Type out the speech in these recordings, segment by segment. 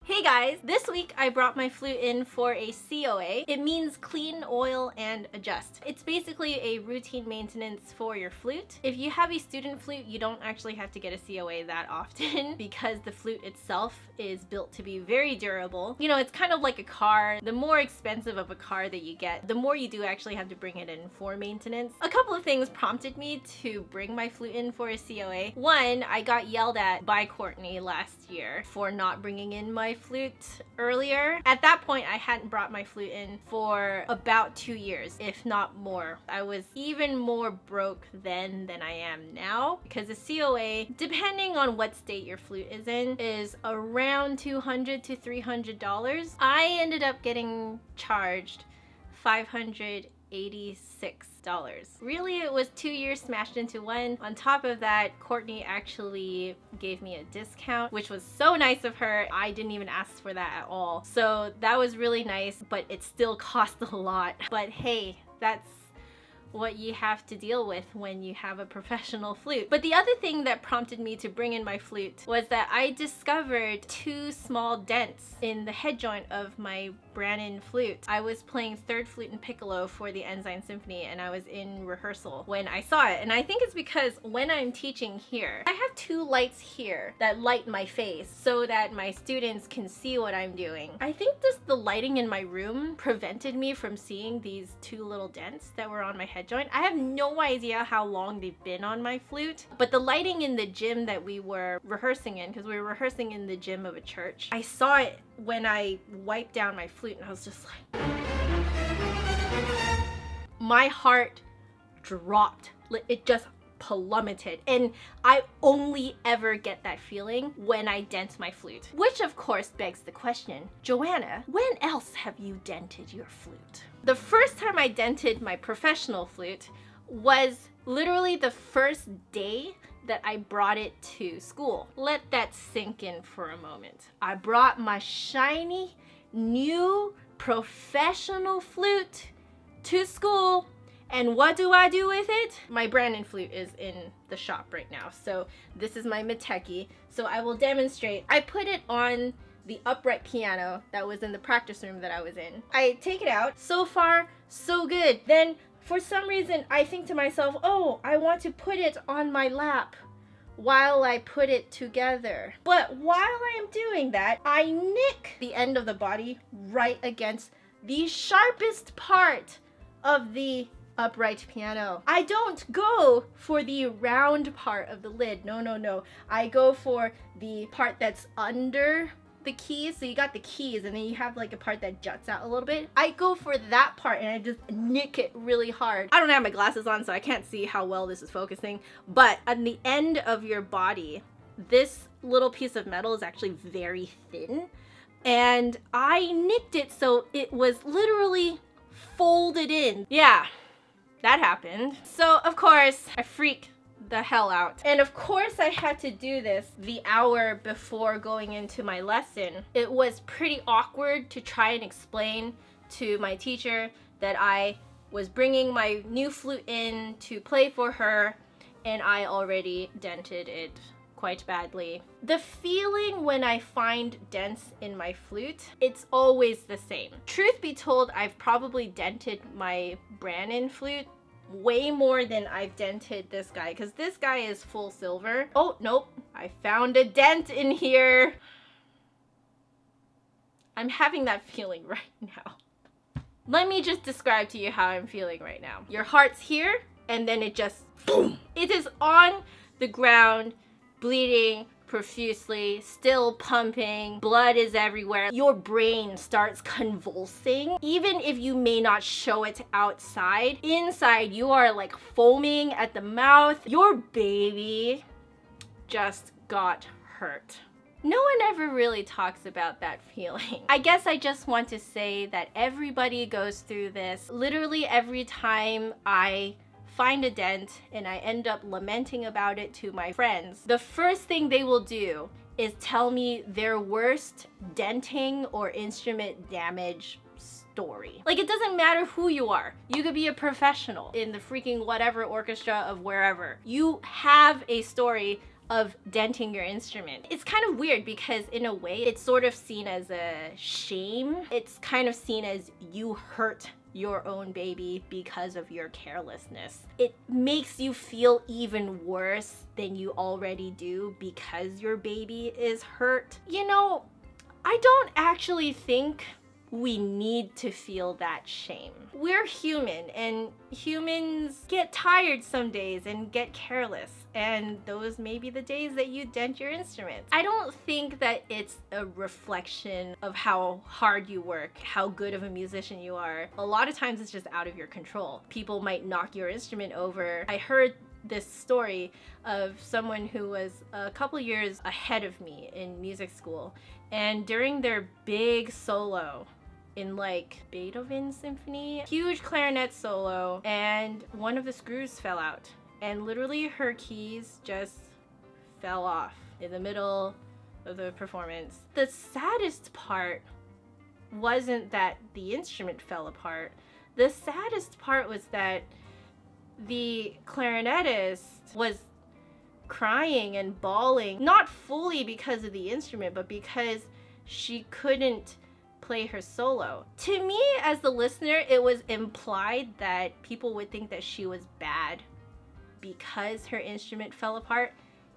Hey guys, this week I brought my flute in for a COA. It means clean, oil, and adjust. It's basically a routine maintenance for your flute. If you have a student flute, you don't actually have to get a COA that often because the flute itself is built to be very durable. You know, it's kind of like a car. The more expensive of a car that you get, the more you do actually have to bring it in for maintenance. A couple of things prompted me to bring my flute in for a COA. One, I got yelled at by Courtney last year for not bringing in my flute earlier. At that point, I hadn't brought my flute in for about 2 years, if not more. I was even more broke then than I am now because a COA, depending on what state your flute is in, is around $200 to $300. I ended up getting charged $586. Really, it was 2 years smashed into one. On top of that, Courtney actually gave me a discount, which was so nice of her. I didn't even ask for that at all. So that was really nice, but it still cost a lot. But hey, that's what you have to deal with when you have a professional flute. But the other thing that prompted me to bring in my flute was that I discovered 2 small dents in the head joint of my Brannon flute. I was playing third flute and piccolo for the Ensign Symphony and I was in rehearsal when I saw it. And I think it's because when I'm teaching here, I have 2 lights here that light my face so that my students can see what I'm doing. I think just the lighting in my room prevented me from seeing these 2 little dents that were on my head joint. I have no idea how long they've been on my flute, but the lighting in the gym that we were rehearsing in, because we were rehearsing in the gym of a church, I saw it when I wiped down my flute and I was just like, my heart dropped. It just plummeted. And I only ever get that feeling when I dent my flute. Which of course begs the question, Joanna, when else have you dented your flute? The first time I dented my professional flute was literally the first day that I brought it to school. Let that sink in for a moment. I brought my shiny, new, professional flute to school. And what do I do with it? My Brannon flute is in the shop right now. So this is my Mateki. So I will demonstrate. I put it on the upright piano that was in the practice room that I was in. I take it out. So far, so good. Then for some reason, I think to myself, oh, I want to put it on my lap while I put it together. But while I'm doing that, I nick the end of the body right against the sharpest part of the upright piano. I don't go for the round part of the lid. No. I go for the part that's under the keys. So you got the keys and then you have like a part that juts out a little bit. I go for that part and I just nick it really hard. I don't have my glasses on, so I can't see how well this is focusing, but on the end of your body, this little piece of metal is actually very thin, and I nicked it so it was literally folded in. Yeah, that happened. So of course I freaked the hell out. And of course I had to do this the hour before going into my lesson. It was pretty awkward to try and explain to my teacher that I was bringing my new flute in to play for her and I already dented it quite badly. The feeling when I find dents in my flute, it's always the same. Truth be told, I've probably dented my Brannon flute way more than I've dented this guy, because this guy is full silver. Oh, nope. I found a dent in here. I'm having that feeling right now. Let me just describe to you how I'm feeling right now. Your heart's here, and then it just boom. It is on the ground, bleeding profusely, still pumping, blood is everywhere. Your brain starts convulsing. Even if you may not show it outside, inside you are like foaming at the mouth. Your baby just got hurt. No one ever really talks about that feeling. I guess I just want to say that everybody goes through this. Literally every time I find a dent and I end up lamenting about it to my friends, the first thing they will do is tell me their worst denting or instrument damage story. Like, it doesn't matter who you are. You could be a professional in the freaking whatever orchestra of wherever. You have a story of denting your instrument. It's kind of weird because in a way it's sort of seen as a shame. It's kind of seen as you hurt your own baby because of your carelessness. It makes you feel even worse than you already do because your baby is hurt. You know, I don't actually think we need to feel that shame. We're human, and humans get tired some days and get careless, and those may be the days that you dent your instrument. I don't think that it's a reflection of how hard you work, how good of a musician you are. A lot of times it's just out of your control. People might knock your instrument over. I heard this story of someone who was a couple years ahead of me in music school, and during their big solo in like Beethoven's symphony, huge clarinet solo, and one of the screws fell out, and literally her keys just fell off in the middle of the performance. The saddest part wasn't that the instrument fell apart. The saddest part was that the clarinetist was crying and bawling, not fully because of the instrument, but because she couldn't play her solo. To me, as the listener, it was implied that people would think that she was bad because her instrument fell apart.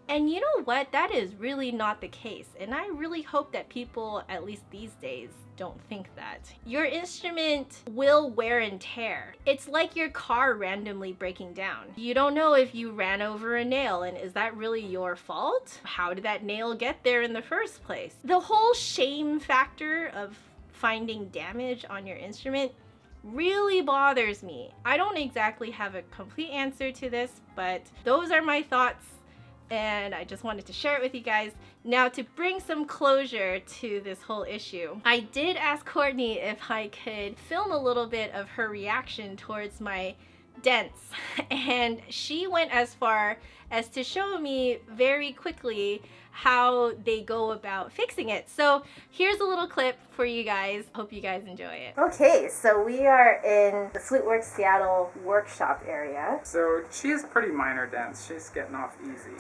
And you know what? That is really not the case. And I really hope that people, at least these days, don't think that. Your instrument will wear and tear. It's like your car randomly breaking down. You don't know if you ran over a nail, and is that really your fault? How did that nail get there in the first place? The whole shame factor of finding damage on your instrument really bothers me. I don't exactly have a complete answer to this, but those are my thoughts, and I just wanted to share it with you guys. Now, to bring some closure to this whole issue, I did ask Courtney if I could film a little bit of her reaction towards my dents, and she went as far as to show me very quickly how they go about fixing it. So here's a little clip for you guys. Hope you guys enjoy it. Okay, so we are in the Fluteworks Seattle workshop area. So she has pretty minor dents. She's getting off easy.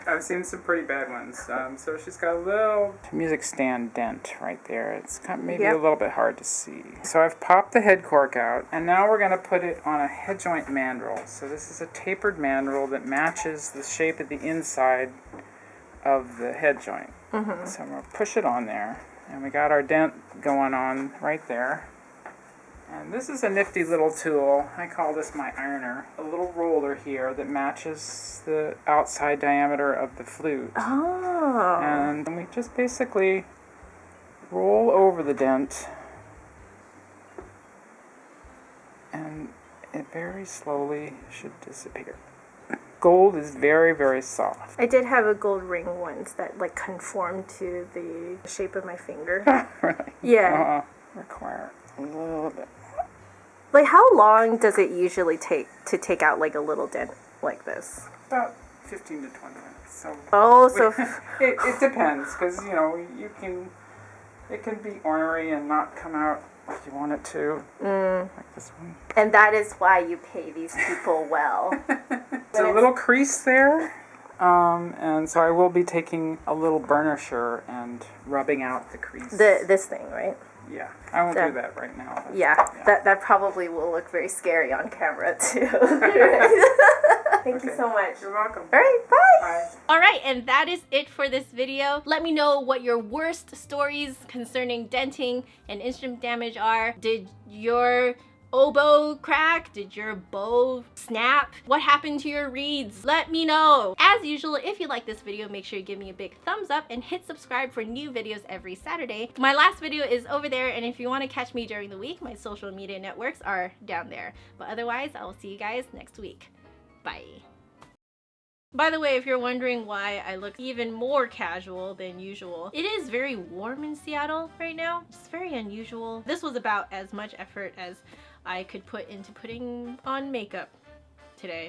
I've seen some pretty bad ones. So she's got a little music stand dent right there. It's kind of maybe a little bit hard to see. So I've popped the head cork out, and now we're going to put it on a head joint mandrel. So this is a tapered mandrel that matches the shape of the inside of the head joint. Mm-hmm. So I'm going to push it on there, and we got our dent going on right there. And this is a nifty little tool. I call this my ironer. A little roller here that matches the outside diameter of the flute. Oh. And we just basically roll over the dent, and it very slowly should disappear. Gold is very, very soft. I did have a gold ring once that like conformed to the shape of my finger. Really? Yeah. Require a little bit. Like, how long does it usually take to take out like a little dent like this? About 15 to 20 minutes. So it depends, because you know it can be ornery and not come out like you want it to, like this one. And that is why you pay these people well. There's a little crease there, and so I will be taking a little burnisher and rubbing out the crease. This thing, right? Yeah, I won't do that right now. Yeah, that probably will look very scary on camera too. Thank you so much. You're welcome. All right, bye. Bye. All right, and that is it for this video. Let me know what your worst stories concerning denting and instrument damage are. Did your oboe crack? Did your bow snap? What happened to your reeds? Let me know. As usual, if you like this video, make sure you give me a big thumbs up and hit subscribe for new videos every Saturday. My last video is over there, and if you want to catch me during the week, my social media networks are down there. But otherwise, I will see you guys next week. Bye. By the way, if you're wondering why I look even more casual than usual, it is very warm in Seattle right now. It's very unusual. This was about as much effort as I could put into putting on makeup today.